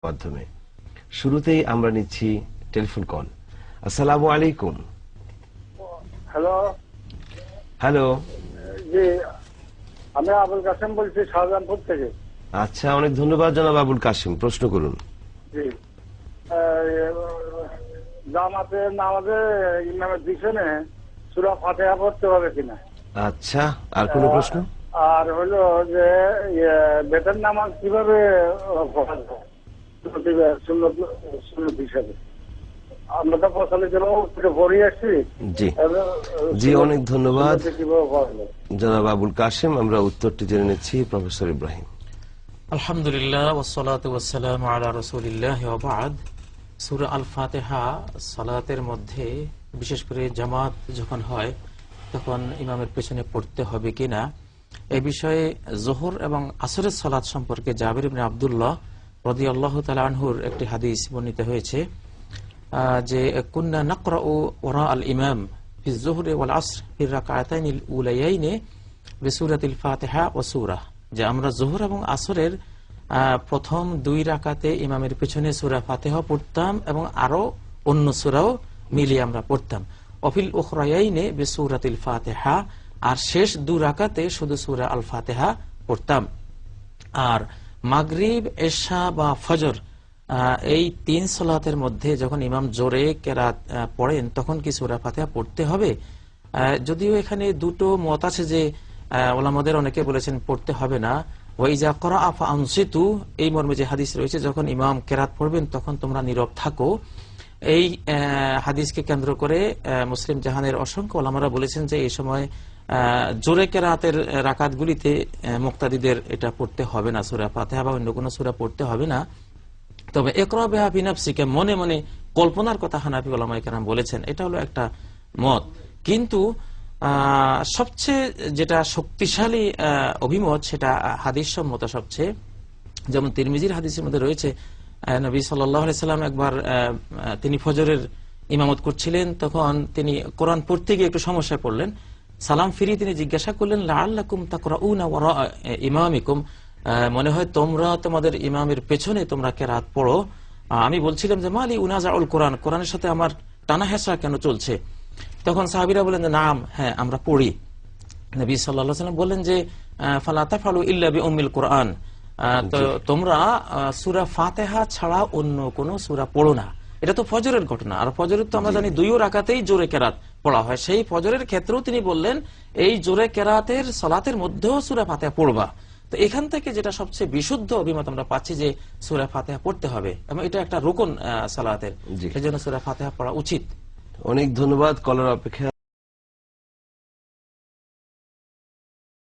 মাধ্যমে শুরুতেই আমরা নিচ্ছি টেলিফোন কল। আসসালামু আলাইকুম। হ্যালো হ্যালো, জি, আমি আবুল কাসেম বলছি শাহজাহানপুর থেকে। আচ্ছা, অনেক ধন্যবাদ জনাব আবুল কাসেম, প্রশ্ন করুন। জি, জামাতে নামাজে ইমামের পিছনে সূরা ফাতিহা পড়তে হবে কিনা? আচ্ছা, আর কোনো প্রশ্ন? আর হলো যে বেতন নামাজ কিভাবে পড়া যায় সুন্নত হিসাবে? আমরা তো প্রচলিত পড়ে আসছি। জি জি, অনেক ধন্যবাদ জনাব আবুল কাসেম। আমরা উত্তরটি জেনে নিচ্ছি প্রফেসর ইব্রাহিম। আলহামদুলিল্লাহ ওয়াসসালাতু ওয়াসসালামু আলা রাসূলিল্লাহ ওয়া বা'দ। সূরা আল ফাতিহা সালাতের মধ্যে, বিশেষ করে জামাত যখন হয় তখন ইমামের পেছনে পড়তে হবে কিনা, এই বিষয়ে যোহর এবং আসরের সালাত সম্পর্কে জাবির ইবনে আব্দুল্লাহ রাদিয়াল্লাহু তাআলা আনহুর একটি হাদিস বর্ণিত হয়েছে যে কুন্না নাকরাউ ওয়ারা আল ইমাম ফি যুহরি ওয়াল আসর ফি রাকাতাইনিল উলায়াইনি বিসূরাতিল ফাতিহা ওয়া সূরা, যে আমরা যোহর এবং আসরের প্রথম দুই রাকাতে ইমামের পেছনে সূরা ফাতিহা পড়তাম এবং আরো অন্য সূরাও মিলিয়ে আমরা পড়তাম। অফিল উখরায়াইনি বিসূরাতিল ফাতিহা, আর শেষ দুই রাকাতে শুধু সূরা আল ফাতিহা পড়তাম। আর মাগরিব, এশা বা ফজর এই তিন সালাতের মধ্যে যখন ইমাম জোরে কেরাত পড়েন তখন কি সূরা ফাতিহা পড়তে হবে? যদিও এখানে দুটো মত আছে, যে ওলামাদের অনেকে বলেছেন পড়তে হবে না। ওয়াইজা ক্রাআ ফাআনসিতু, এই মর্মে যে হাদিস রয়েছে, যখন ইমাম কেরাত পড়বেন তখন তোমরা নীরব থাকো। এই হাদিসকে কেন্দ্র করে মুসলিম জাহানের অসংখ্য ওলামারা বলেছেন যে এই সময় জোরে কেরাতের রাকাতগুলিতে মুক্তাদিদের এটা পড়তে হবে না, সূরা ফাতিহা বা অন্য কোনো সূরা পড়তে হবে না। তবে ইকরা বিহা বিনাফসিকা, মনে মনে কল্পনার কথা হানাফি উলামায়ে কেরাম বলেছেন, এটা হলো একটা মত। কিন্তু সবচেয়ে যেটা শক্তিশালী অভিমত সেটা হাদিস সম্মত সবচেয়ে, যেমন তিরমিজির হাদিসের মধ্যে রয়েছে, নবী সাল্লাল্লাহু আলাইহি সাল্লাম একবার তিনি ফজরের ইমামত করছিলেন, তখন তিনি কোরআন পড়তে গিয়ে একটু সমস্যায় পড়লেন। সালাম ফিরিয়ে তিনি জিজ্ঞাসা করলেন, লাআল্লাকুম তাকরাউনা ওয়ারা ইমামিকুম, মনে হয় তোমরা তোমাদের ইমামের পেছনে তোমরা কেরাত পড়ো। আমি বলছিলাম যে মালি উনাজাউল কোরআন, কোরআনের সাথে আমার টানা হেঁচড়া কেন চলছে? তখন সাহাবীরা বলেন যে নাম, হ্যাঁ আমরা পড়ি। নবী সাল্লাল্লাহু আলাইহি ওয়াসাল্লাম বললেন যে ফালা তাফআলু ইল্লা বিউম্মিল কোরআন, তো তোমরা সূরা ফাতিহা ছাড়া অন্য কোন সূরা পড়ো না। এটা তো ফজরের ঘটনা, আর ফজরের তো আমরা জানি দুই রাকাতেই জোরে কেরাত পড়া হয়। সেই ফজরের ক্ষেত্রেও তিনি বললেন এই জোরে কেরাতের সালাতের মধ্যেও সূরা ফাতিহা পড়বা। তো এখান থেকে যেটা সবচেয়ে বিশুদ্ধ অভিমত আমরা পাচ্ছি যে সূরা ফাতিহা পড়তে হবে, এবং এটা একটা রুকন সালাতের, সেজন্য সূরা ফাতিহা পড়া উচিত। অনেক ধন্যবাদ। কলার অপেক্ষা